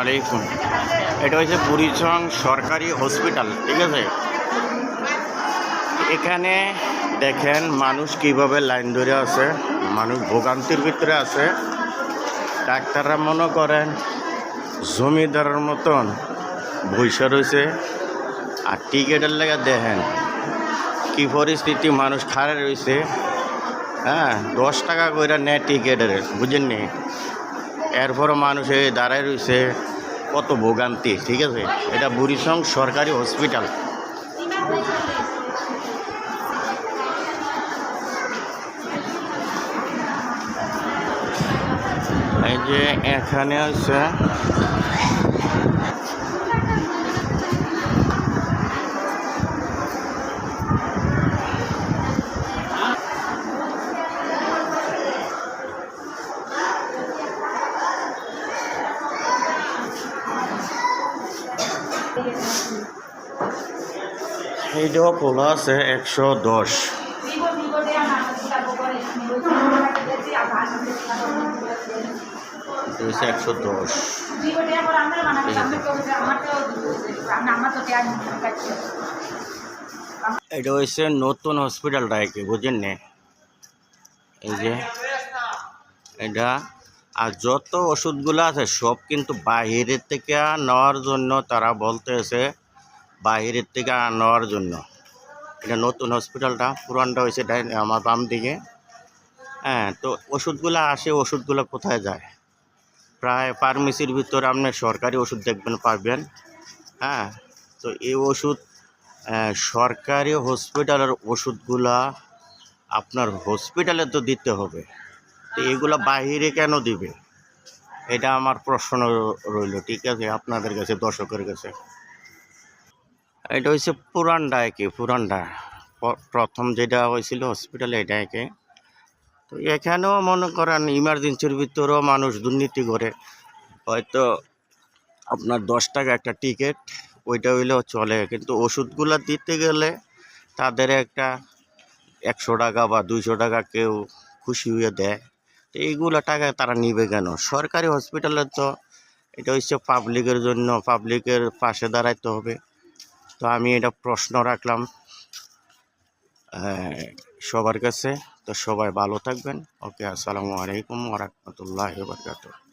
আলাইকুম। এটা হচ্ছে বুড়িচং সরকারি হসপিটাল, ঠিক আছে। এখানে দেখেন মানুষ কিভাবে লাইন ধরে আছে, মানুষ ভোগান্তির ভিতরে আছে। ডাক্তাররা মনে করেন জমিদারের মতন বৈশা রয়েছে, আর টিকেটের লেগে দেখেন কি পরিস্থিতি, মানুষ খাড়ে রয়েছে। হ্যাঁ, 10 টাকা করে নেয় টিকেটের, বুঝেননি। এরপরও মানুষ এই দাঁড়ায় রয়েছে, কত ভোগান্তি, ঠিক আছে। এটা বুড়িচং সরকারি হসপিটাল। এই যে এখানে আছে এইটাও খোলা আছে 110, 110। এটা হচ্ছে নতুন হসপিটালটা, কি বুঝেন না। এই যে এটা, আর যত ওষুধগুলো আছে সব কিন্তু বাহিরের থেকে নেওয়ার জন্য, তারা বলতেছে বাহিরের থেকে নেওয়ার জন্য। এটা নতুন হসপিটালটা, পুরানটা হয়েছে আমার বাম দিকে। হ্যাঁ, তো ওষুধগুলো আসে, ওষুধগুলো কোথায় যায়? প্রায় ফার্মেসির ভিতরে আপনি সরকারি ওষুধ দেখবেন, পাবেন। হ্যাঁ, তো এই ওষুধ সরকারি হসপিটালের ওষুধগুলা আপনার হসপিটালে তো দিতে হবে, তো এগুলো বাহিরে কেন দিবে? এটা আমার প্রশ্ন রইল, ঠিক আছে, আপনাদের কাছে, দর্শকের কাছে। এটা হচ্ছে পুরানটা, পুরানটা প্রথম যেটা হয়েছিল হসপিটালে, এটা একে। তো এখানেও মনে করেন ইমার্জেন্সির ভিতরেও মানুষ দুর্নীতি করে। হয়তো আপনার 10 টাকা একটা টিকিট, ওইটা হইলেও চলে, কিন্তু ওষুধগুলো দিতে গেলে তাদের একটা 100 টাকা বা 200 টাকা কেউ খুশি হয়ে দেয়। তো এইগুলো টাকা তারা নিবে কেন? সরকারি হসপিটালে তো এটা হচ্ছে পাবলিকের জন্য, পাবলিকের পাশে দাঁড়াইতে হবে। তো আমি এটা প্রশ্ন রাখলাম সবার কাছে। তো সবাই ভালো থাকবেন। ওকে, আসসালামু আলাইকুম ওয়া রাহমাতুল্লাহি ওয়া বারাকাতুহু।